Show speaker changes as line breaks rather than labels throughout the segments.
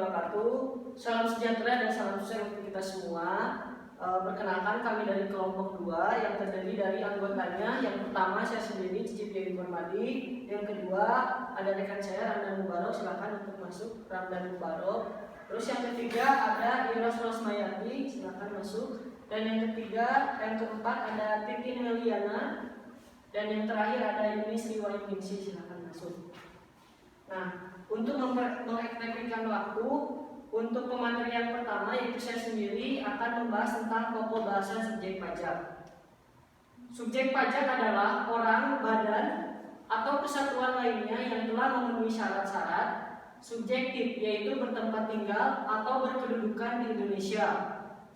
wabarakatuh. Salam sejahtera dan salam sukses untuk kita semua. Perkenalkan, kami dari kelompok 2 yang terdiri dari anggotanya. Yang pertama saya sendiri, Cicip Dewi Permadi. Yang kedua ada rekan saya, Ramdan Mubarok. Silakan untuk masuk, Ramdan Mubarok. Terus yang ketiga ada Iros Rosmayati, silakan masuk. Dan yang keempat ada Titin Meliana. Dan yang terakhir ada Yuni Sriwayuningsi, silakan masuk. Nah, untuk mengefektifkan waktu, untuk pematerian pertama yaitu saya sendiri akan membahas tentang pokok bahasa subjek pajak. Subjek pajak adalah orang, badan, atau kesatuan lainnya yang telah memenuhi syarat-syarat subjektif, yaitu bertempat tinggal atau berkedudukan di Indonesia.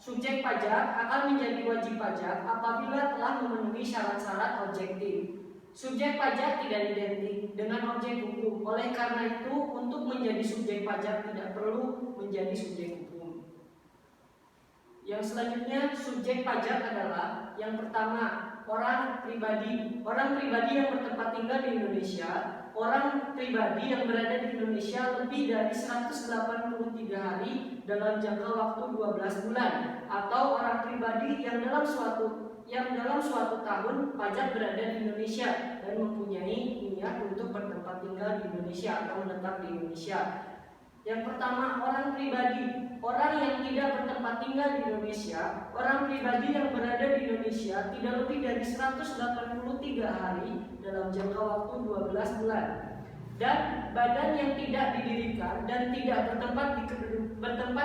Subjek pajak akan menjadi wajib pajak apabila telah memenuhi syarat-syarat objektif. Subjek pajak tidak identik dengan objek hukum. Oleh karena itu, untuk menjadi subjek pajak tidak perlu menjadi subjek hukum. Yang selanjutnya, subjek pajak adalah yang pertama, orang pribadi. Orang pribadi yang bertempat tinggal di Indonesia. Orang pribadi yang berada di Indonesia lebih dari 183 hari dalam jangka waktu 12 bulan. Atau orang pribadi yang dalam suatu tahun pajak berada di Indonesia dan mempunyai niat untuk bertempat tinggal di Indonesia atau menetap di Indonesia. Yang pertama, orang pribadi, orang yang tidak bertempat tinggal di Indonesia. Orang pribadi yang berada di Indonesia tidak lebih dari 183 hari dalam jangka waktu 12 bulan. Dan badan yang tidak didirikan dan tidak bertempat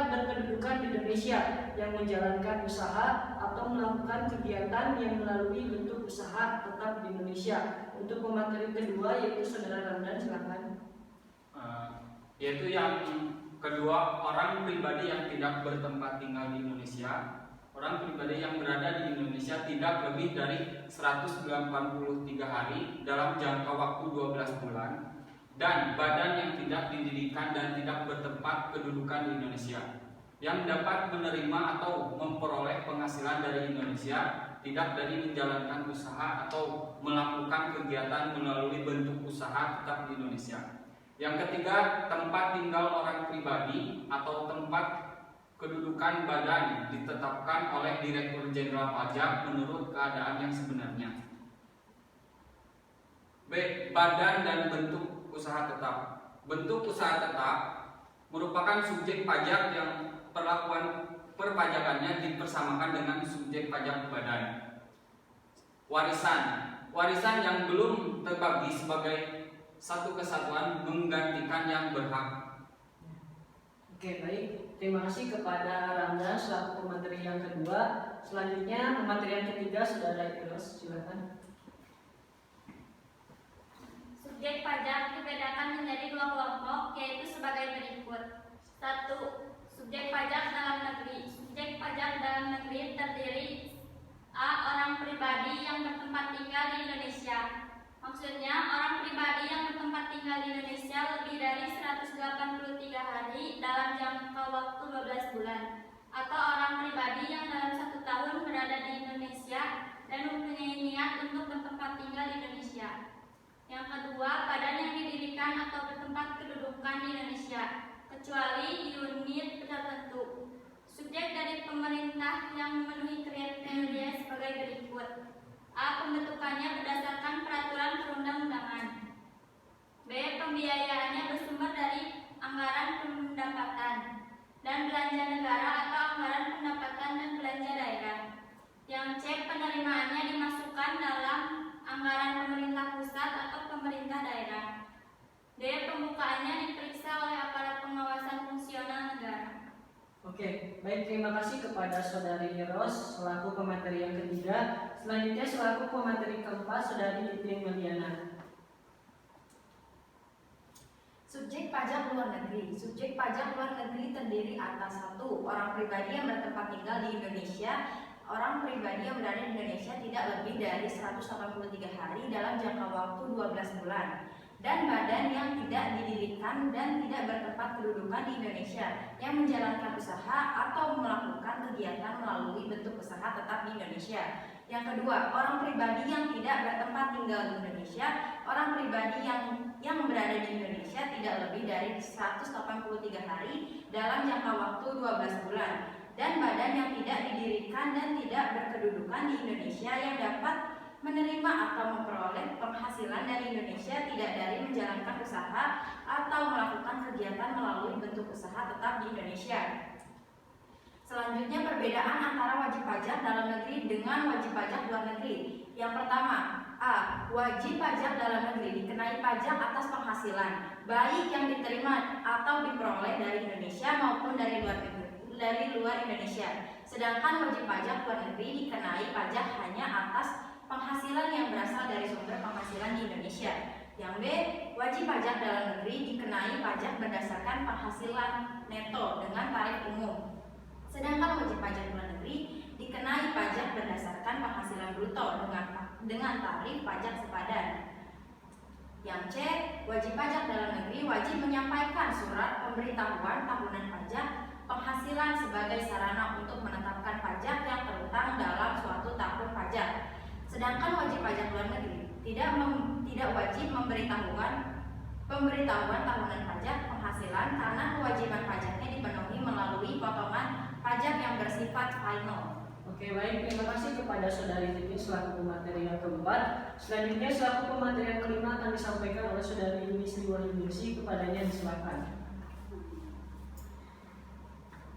berkedudukan di Indonesia yang menjalankan usaha atau melakukan kegiatan yang melalui bentuk usaha tetap di Indonesia. Untuk pemateri kedua yaitu saudara Ramdan, silakan.
Yaitu yang kedua, orang pribadi yang tidak bertempat tinggal di Indonesia. Orang pribadi yang berada di Indonesia tidak lebih dari 183 hari dalam jangka waktu 12 bulan. Dan badan yang tidak didirikan dan tidak bertempat kedudukan di Indonesia, yang dapat menerima atau memperoleh penghasilan dari Indonesia, tidak dari menjalankan usaha atau melakukan kegiatan melalui bentuk usaha tetap di Indonesia. Yang ketiga, tempat tinggal orang pribadi atau tempat kedudukan badan ditetapkan oleh Direktur Jenderal Pajak menurut keadaan yang sebenarnya. B. Badan dan bentuk usaha tetap. Bentuk usaha tetap merupakan subjek pajak yang perlakuan perpajakannya dipersamakan dengan subjek pajak badan. Warisan yang belum terbagi sebagai satu kesatuan menggantikan yang berhak.
Oke, baik. Terima kasih kepada Ramdan selaku pemateri yang kedua. Selanjutnya pemateri yang ketiga, saudara Iros, silakan.
Subjek pajak dibedakan menjadi dua kelompok, yaitu sebagai berikut. 1. Subjek pajak dalam negeri. Subjek pajak dalam negeri terdiri A. Orang pribadi yang bertempat tinggal di Indonesia. Maksudnya, orang pribadi yang bertempat tinggal di Indonesia lebih dari 183 hari dalam jangka waktu 12 bulan. Atau orang pribadi yang dalam 1 tahun berada di Indonesia dan mempunyai niat untuk bertempat tinggal di Indonesia. Yang kedua, badan yang didirikan atau bertempat kedudukan di Indonesia, kecuali unit tertentu. Subjek dari pemerintah yang memenuhi kriteria sebagai berikut. A. Pembentukannya berdasarkan peraturan perundang-undangan. B. Pembiayaannya bersumber dari anggaran pendapatan dan belanja negara atau anggaran pendapatan dan belanja daerah. Yang C. Penerimaannya dimasukkan dalam anggaran pemerintah pusat atau pemerintah daerah. D. Pembukaannya diperiksa oleh aparat pengawasan fungsional negara.
Oke, baik, terima kasih kepada saudari Ros selaku pemateri yang ketiga. Selanjutnya selaku pemateri keempat, saudari Titin Meliana.
Subjek pajak luar negeri. Subjek pajak luar negeri terdiri atas 1. Orang pribadi yang bertempat tinggal di Indonesia. Orang pribadi yang berada di Indonesia tidak lebih dari 183 hari dalam jangka waktu 12 bulan. Dan badan yang tidak didirikan dan tidak bertempat kedudukan di Indonesia yang menjalankan usaha atau melakukan kegiatan melalui bentuk usaha tetap di Indonesia. Yang kedua, orang pribadi yang tidak bertempat tinggal di Indonesia. Orang pribadi yang yang berada di Indonesia tidak lebih dari 183 hari dalam jangka waktu 12 bulan, dan badan yang tidak didirikan dan tidak berkedudukan di Indonesia yang dapat menerima atau memperoleh penghasilan dari Indonesia tidak dari menjalankan usaha atau melakukan kegiatan melalui bentuk usaha tetap di Indonesia. Selanjutnya, perbedaan antara wajib pajak dalam negeri dengan wajib pajak luar negeri. Yang pertama, A. Wajib pajak dalam negeri dikenai pajak atas penghasilan, baik yang diterima atau diperoleh dari Indonesia maupun dari luar Indonesia. Sedangkan wajib pajak luar negeri dikenai pajak hanya atas penghasilan yang berasal dari sumber penghasilan di Indonesia. Yang B. Wajib pajak dalam negeri dikenai pajak berdasarkan penghasilan neto dengan tarif umum. Sedangkan wajib pajak luar negeri dikenai pajak berdasarkan penghasilan bruto dengan tarif pajak sepadan. Yang C. Wajib pajak dalam negeri wajib menyampaikan surat pemberitahuan tahunan pajak penghasilan sebagai sarana untuk menetapkan pajak yang terutang dalam suatu tahun pajak. Sedangkan wajib pajak luar negeri tidak wajib pemberitahuan tahunan pajak penghasilan karena kewajiban pajaknya dipenuhi melalui potongan pajak yang bersifat final.
Oke, baik, terima kasih kepada Saudari Titi selaku pemateri yang keempat. Selanjutnya selaku pemateri yang kelima akan disampaikan oleh Saudari Yuni Sri Wahyuningsi. Kepadanya disilakan.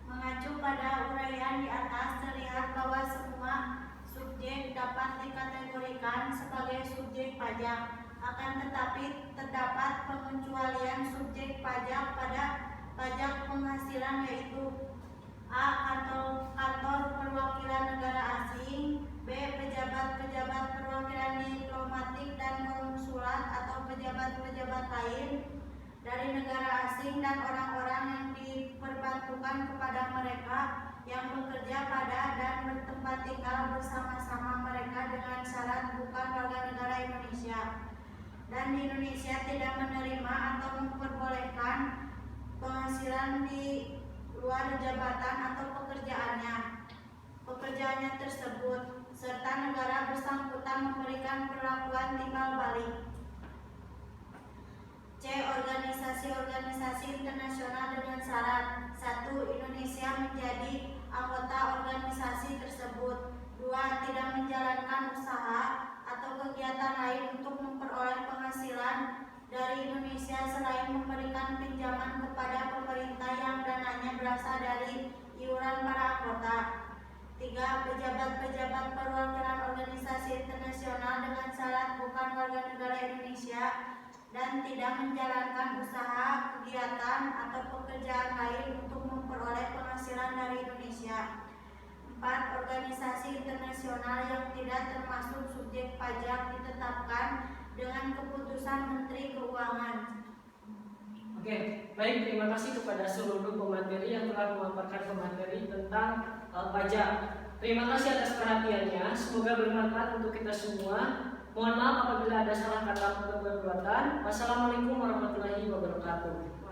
Mengacu pada uraian di atas, terlihat bahwa semua subjek dapat dikategorikan sebagai subjek pajak. Akan tetapi terdapat pengecualian subjek pajak pada pajak penghasilan, yaitu A. Kantor perwakilan negara asing, B. Pejabat-pejabat perwakilan diplomatik dan konsulat atau pejabat-pejabat lain dari negara asing, dan orang-orang yang diperbantukan kepada mereka yang bekerja pada dan bertempat tinggal bersama-sama mereka dengan syarat bukan warga negara Indonesia, dan di Indonesia tidak menerima atau memperbolehkan penghasilan di luar jabatan atau pekerjaannya tersebut, serta negara bersangkutan memberikan perlakuan timbal balik. C. Organisasi-organisasi internasional dengan syarat: 1. Indonesia menjadi anggota organisasi tersebut. 2. Tidak menjalankan usaha atau kegiatan lain untuk memperoleh penghasilan dari Indonesia selain memberikan pinjaman kepada pemerintah yang dananya berasal dari iuran para anggota. 3. Pejabat-pejabat perwakilan organisasi internasional dengan syarat bukan warga negara Indonesia dan tidak menjalankan usaha, kegiatan, atau pekerjaan lain untuk memperoleh penghasilan dari Indonesia. 4. Organisasi internasional yang tidak termasuk subjek pajak ditetapkan dengan keputusan Menteri Keuangan.
Oke, baik, terima kasih kepada seluruh pemateri yang telah memaparkan pemateri tentang pajak. Terima kasih atas perhatiannya, semoga bermanfaat untuk kita semua. Mohon maaf apabila ada salah kata atau perbuatan. Wassalamualaikum warahmatullahi wabarakatuh.